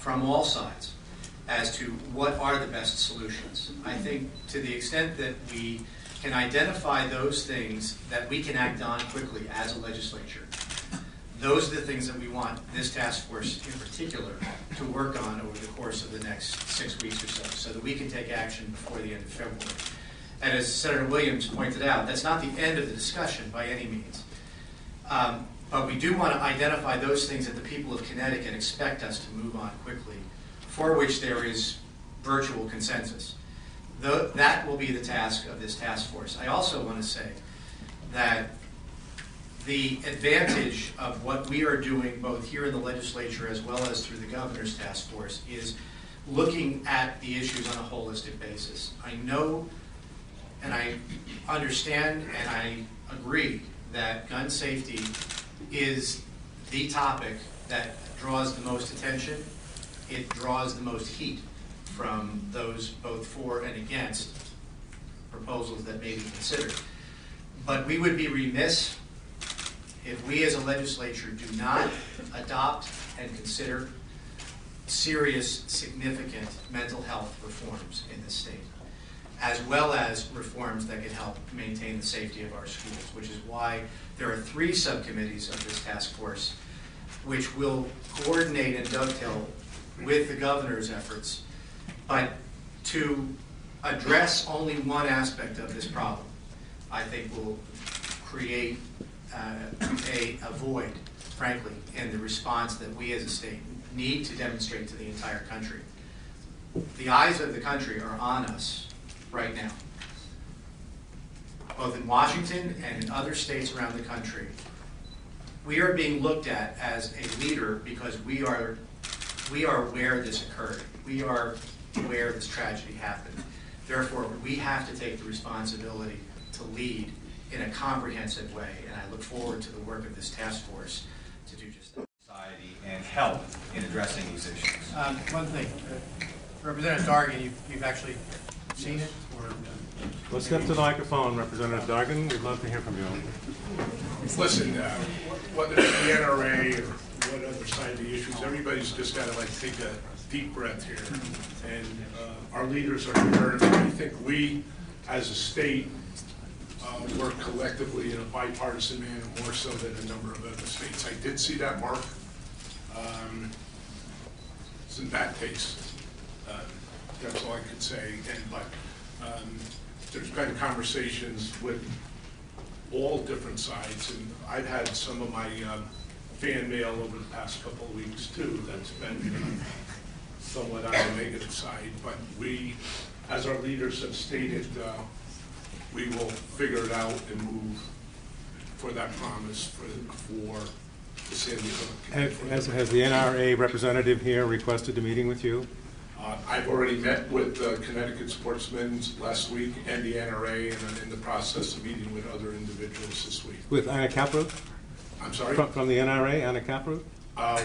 from all sides as to what are the best solutions. I think to the extent that we can identify those things that we can act on quickly as a legislature, those are the things that we want this task force in particular to work on over the course of the next 6 weeks or so that we can take action before the end of February. And as Senator Williams pointed out, that's not the end of the discussion by any means. But we do want to identify those things that the people of Connecticut expect us to move on quickly, for which there is virtual consensus. That will be the task of this task force. I also want to say that the advantage of what we are doing both here in the legislature as well as through the governor's task force is looking at the issues on a holistic basis. I know and I understand and I agree that gun safety is the topic that draws the most attention. It draws the most heat from those both for and against proposals that may be considered. But we would be remiss if we as a legislature do not adopt and consider serious, significant mental health reforms in this state, as well as reforms that can help maintain the safety of our schools, which is why there are 3 subcommittees of this task force which will coordinate and dovetail with the governor's efforts, but to address only one aspect of this problem, I think will create a void, frankly, in the response that we as a state need to demonstrate to the entire country. The eyes of the country are on us right now, both in Washington and in other states around the country. We are being looked at as a leader because we are where this occurred. We are where this tragedy happened. Therefore, we have to take the responsibility to lead in a comprehensive way, and I look forward to the work of this task force to do just that. Society and help in addressing these issues. One thing, Representative Dargan, you've actually seen it? Or let's step to the microphone, Representative Dargan. We'd love to hear from you. Listen, whether it's the NRA or what other side of the issues, everybody's just got to take a deep breath here. And our leaders are here. And I think we, as a state, work collectively in a bipartisan manner, more so than a number of other states. I did see that, Mark. It's in bad taste. That's all I could say. But there's been conversations with all different sides, and I've had some of my fan mail over the past couple of weeks too that's been somewhat on the negative side. But we, as our leaders have stated, we will figure it out and move for that promise for the Sandy Hook. Has the NRA representative here requested a meeting with you? I've already met with Connecticut Sportsmen last week and the NRA, and I'm in the process of meeting with other individuals this week. With Anna Caproot? I'm sorry? From the NRA, Anna Caproot?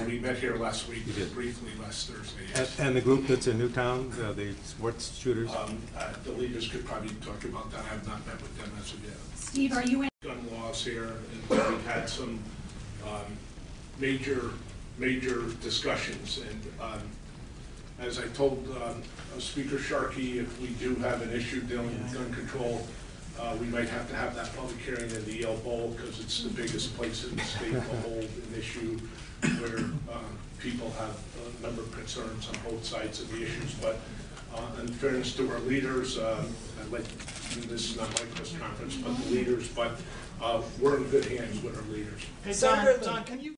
We met here last week, briefly last Thursday. Yes. And the group that's in Newtown, the sports shooters? The leaders could probably talk about that. I have not met with them as of yet. Steve, are you in? Gun laws here, and we've had some major discussions. And as I told Speaker Sharkey, if we do have an issue dealing with gun control, we might have to have that public hearing in the Yale Bowl because it's the biggest place in the state to hold an issue where people have a number of concerns on both sides of the issues. But in fairness to our leaders, I'd like, this is not my press conference, but the leaders, but we're in good hands with our leaders. Hey, Don, can you